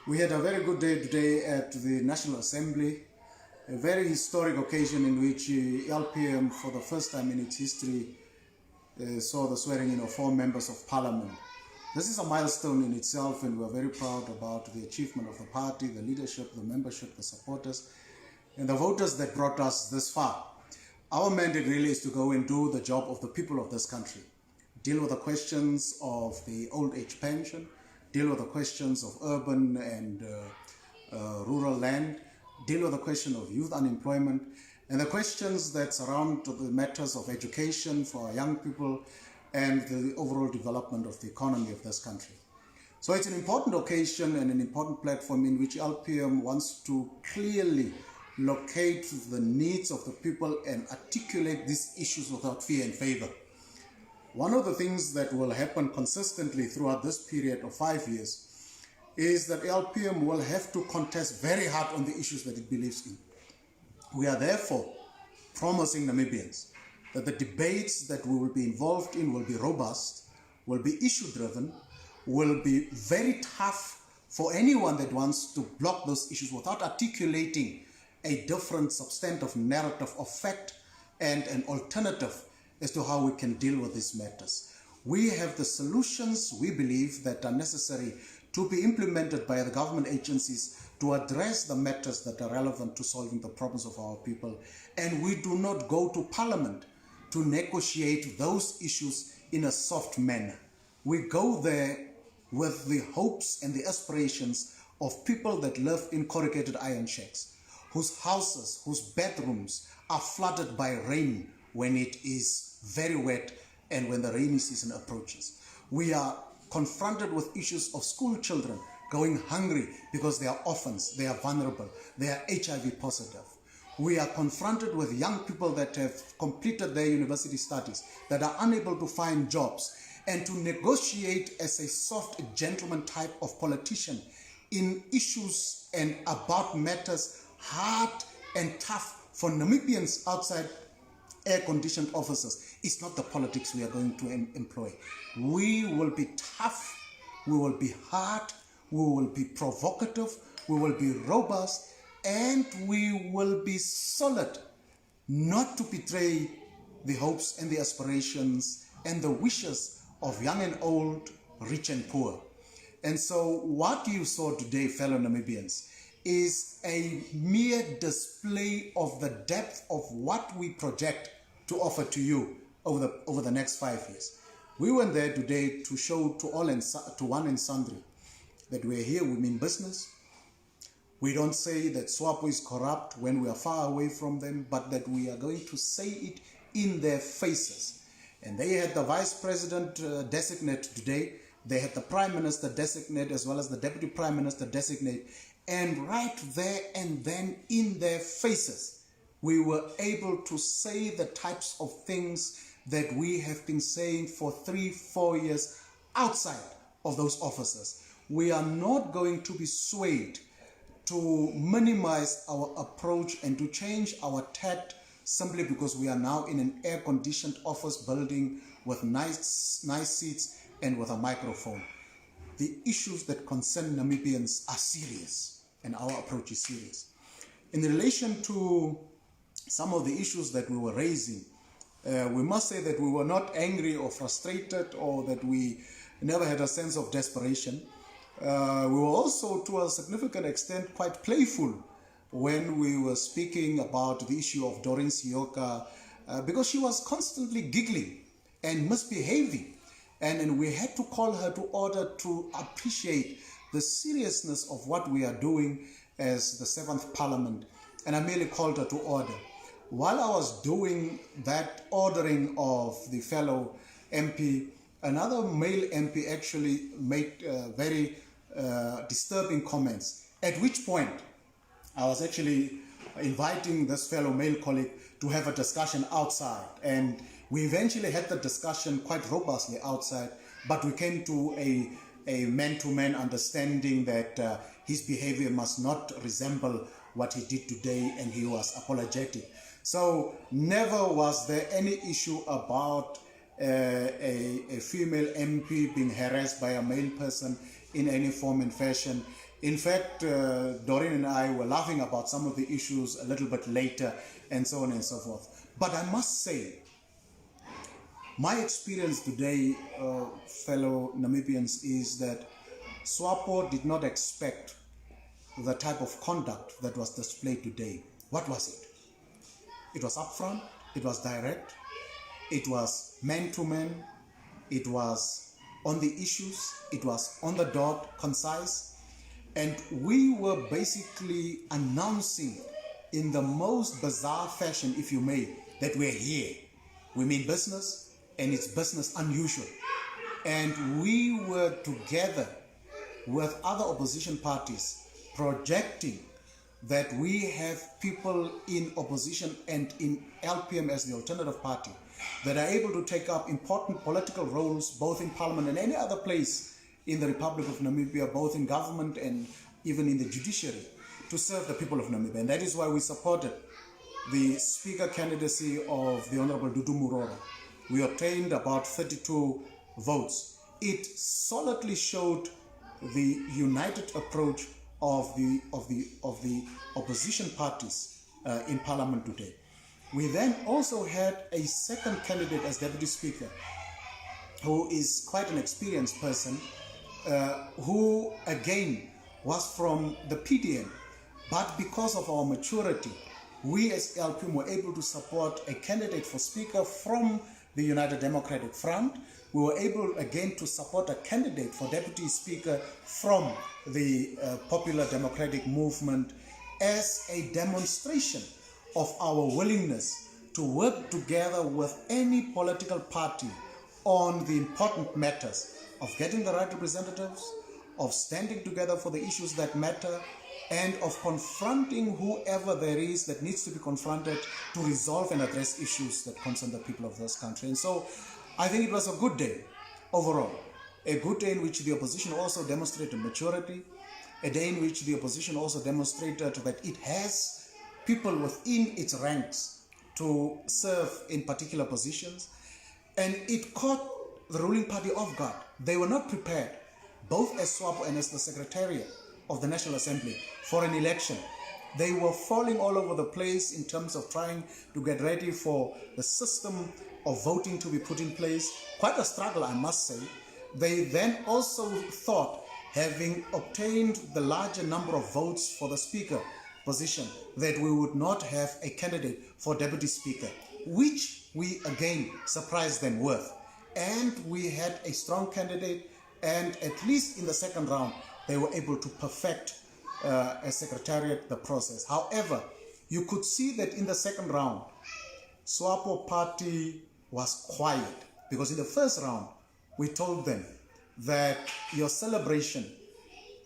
We had a very good day today at the National Assembly, a very historic occasion in which LPM, for the first time in its history, saw the swearing in of 4 members of Parliament. This is a milestone in itself, and we are very proud about the achievement of the party, the leadership, the membership, the supporters, and the voters that brought us this far. Our mandate really is to go and do the job of the people of this country, deal with the questions of the old age pension, deal with the questions of urban and rural land, deal with the question of youth unemployment, and the questions that surround the matters of education for our young people and the overall development of the economy of this country. So it's an important occasion and an important platform in which LPM wants to clearly locate the needs of the people and articulate these issues without fear and favor. One of the things that will happen consistently throughout this period of 5 years is that LPM will have to contest very hard on the issues that it believes in. We are therefore promising Namibians that the debates that we will be involved in will be robust, will be issue-driven, will be very tough for anyone that wants to block those issues without articulating a different substantive narrative of fact and an alternative as to how we can deal with these matters. We have the solutions, we believe, that are necessary to be implemented by the government agencies to address the matters that are relevant to solving the problems of our people. And we do not go to Parliament to negotiate those issues in a soft manner. We go there with the hopes and the aspirations of people that live in corrugated iron shacks, whose houses, whose bedrooms are flooded by rain when it is very wet and when the rainy season approaches. We are confronted with issues of school children going hungry because they are orphans, they are vulnerable, they are HIV positive. We are confronted with young people that have completed their university studies, that are unable to find jobs, and to negotiate as a soft gentleman type of politician in issues and about matters hard and tough for Namibians outside air-conditioned offices. It's not the politics we are going to employ. We will be tough, we will be hard, we will be provocative, we will be robust, and we will be solid, not to betray the hopes and the aspirations and the wishes of young and old, rich and poor. And so what you saw today, fellow Namibians, is a mere display of the depth of what we project to offer to you over the next 5 years. We went there today to show to all and to one and sundry that we're here, we mean business. We don't say that Swartbooi is corrupt when we are far away from them, but that we are going to say it in their faces. And they had the Vice President designate today, they had the Prime Minister designate as well as the Deputy Prime Minister designate, and right there and then in their faces, we were able to say the types of things that we have been saying for 3-4 years outside of those offices. We are not going to be swayed to minimize our approach and to change our tact simply because we are now in an air-conditioned office building with nice seats and with a microphone. The issues that concern Namibians are serious, and our approach is serious. In relation to some of the issues that we were raising, we must say that we were not angry or frustrated or that we never had a sense of desperation. We were also, to a significant extent, quite playful when we were speaking about the issue of Doreen Siyoka because she was constantly giggling and misbehaving. And we had to call her to order to appreciate the seriousness of what we are doing as the 7th Parliament. And I merely called her to order. While I was doing that ordering of the fellow MP, another male MP actually made very disturbing comments, at which point I was actually inviting this fellow male colleague to have a discussion outside. And we eventually had the discussion quite robustly outside, but we came to a man-to-man understanding that his behavior must not resemble what he did today, and he was apologetic. So never was there any issue about a female MP being harassed by a male person in any form and fashion. In fact, Doreen and I were laughing about some of the issues a little bit later and so on and so forth. But I must say, my experience today, fellow Namibians, is that SWAPO did not expect the type of conduct that was displayed today. What was it? It was upfront, it was direct, it was man to man, it was on the issues, it was on the dot, concise, and we were basically announcing in the most bizarre fashion, if you may, that we're here. We mean business, and it's business unusual. And we were together with other opposition parties projecting that we have people in opposition and in LPM as the alternative party that are able to take up important political roles both in Parliament and any other place in the Republic of Namibia, both in government and even in the judiciary, to serve the people of Namibia. And that is why we supported the Speaker candidacy of the Honorable Dudu Murora. We obtained about 32 votes. It solidly showed the united approach of the opposition parties in Parliament today. We then also had a second candidate as Deputy Speaker, who is quite an experienced person, who again was from the PDM, but because of our maturity, we as LPM were able to support a candidate for Speaker from the United Democratic Front. We were able again to support a candidate for Deputy Speaker from the Popular Democratic Movement as a demonstration of our willingness to work together with any political party on the important matters of getting the right representatives, of standing together for the issues that matter, and of confronting whoever there is that needs to be confronted to resolve and address issues that concern the people of this country. And so I think it was a good day overall, a good day in which the opposition also demonstrated maturity, a day in which the opposition also demonstrated that it has people within its ranks to serve in particular positions, and it caught the ruling party off guard. They were not prepared, both as SWAPO and as the Secretariat of the National Assembly, for an election. They were falling all over the place in terms of trying to get ready for the system of voting to be put in place. Quite a struggle, I must say. They then also thought, having obtained the larger number of votes for the Speaker position, that we would not have a candidate for Deputy Speaker, which we again surprised them with. And we had a strong candidate, and at least in the second round, they were able to perfect as Secretariat the process. However, you could see that in the second round, SWAPO party was quiet, because in the first round, we told them that your celebration,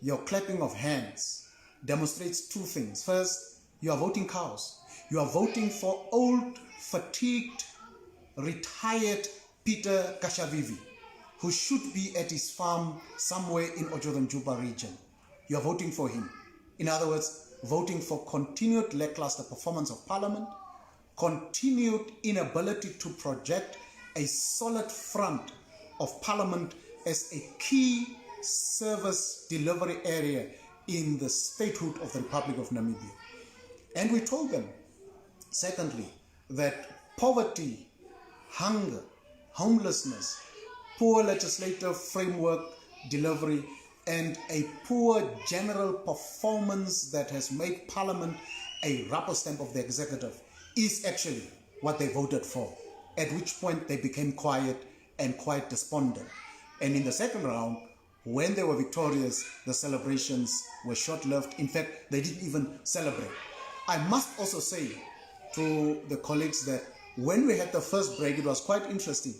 your clapping of hands demonstrates two things. First, you are voting cows. You are voting for old, fatigued, retired Peter Kashavivi, who should be at his farm somewhere in Ojodomjuba region. You are voting for him. In other words, voting for continued lackluster performance of Parliament, continued inability to project a solid front of Parliament as a key service delivery area in the statehood of the Republic of Namibia. And we told them, secondly, that poverty, hunger, homelessness, poor legislative framework delivery, and a poor general performance that has made Parliament a rubber stamp of the executive is actually what they voted for, at which point they became quiet and quite despondent. And in the second round, when they were victorious, the celebrations were short-lived. In fact, they didn't even celebrate. I must also say to the colleagues that when we had the first break, it was quite interesting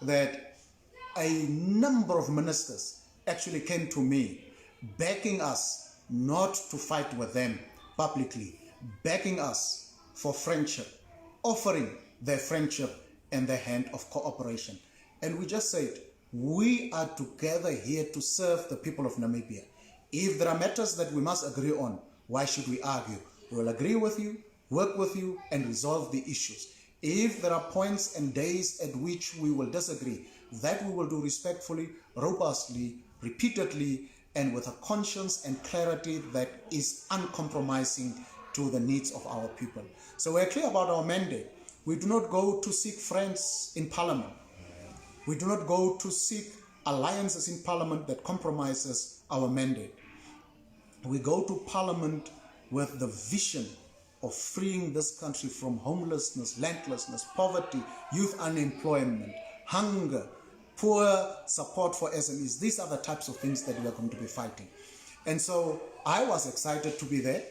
that a number of ministers actually came to me begging us not to fight with them publicly, begging us for friendship, offering their friendship and their hand of cooperation. And we just said, we are together here to serve the people of Namibia. If there are matters that we must agree on, why should we argue? We will agree with you, work with you, and resolve the issues. If there are points and days at which we will disagree, that we will do respectfully, robustly, repeatedly, and with a conscience and clarity that is uncompromising to the needs of our people. So we're clear about our mandate. We do not go to seek friends in Parliament. We do not go to seek alliances in Parliament that compromises our mandate. We go to Parliament with the vision of freeing this country from homelessness, landlessness, poverty, youth unemployment, hunger, poor support for SMEs. These are the types of things that we are going to be fighting. And so I was excited to be there.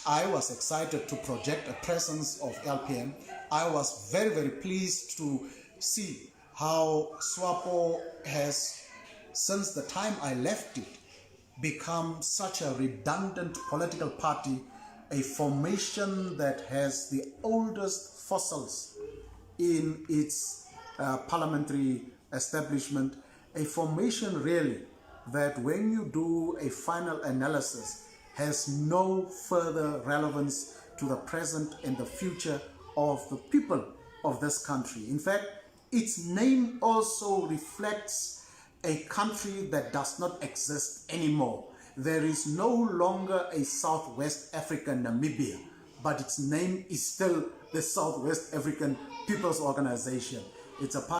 I was excited to project a presence of LPM. I was very, very pleased to see how Swartbooi has, since the time I left it, become such a redundant political party, a formation that has the oldest fossils in its parliamentary establishment, a formation really that when you do a final analysis has no further relevance to the present and the future of the people of this country. In fact, its name also reflects a country that does not exist anymore. There is no longer a Southwest African Namibia, but its name is still the Southwest African People's Organization. It's a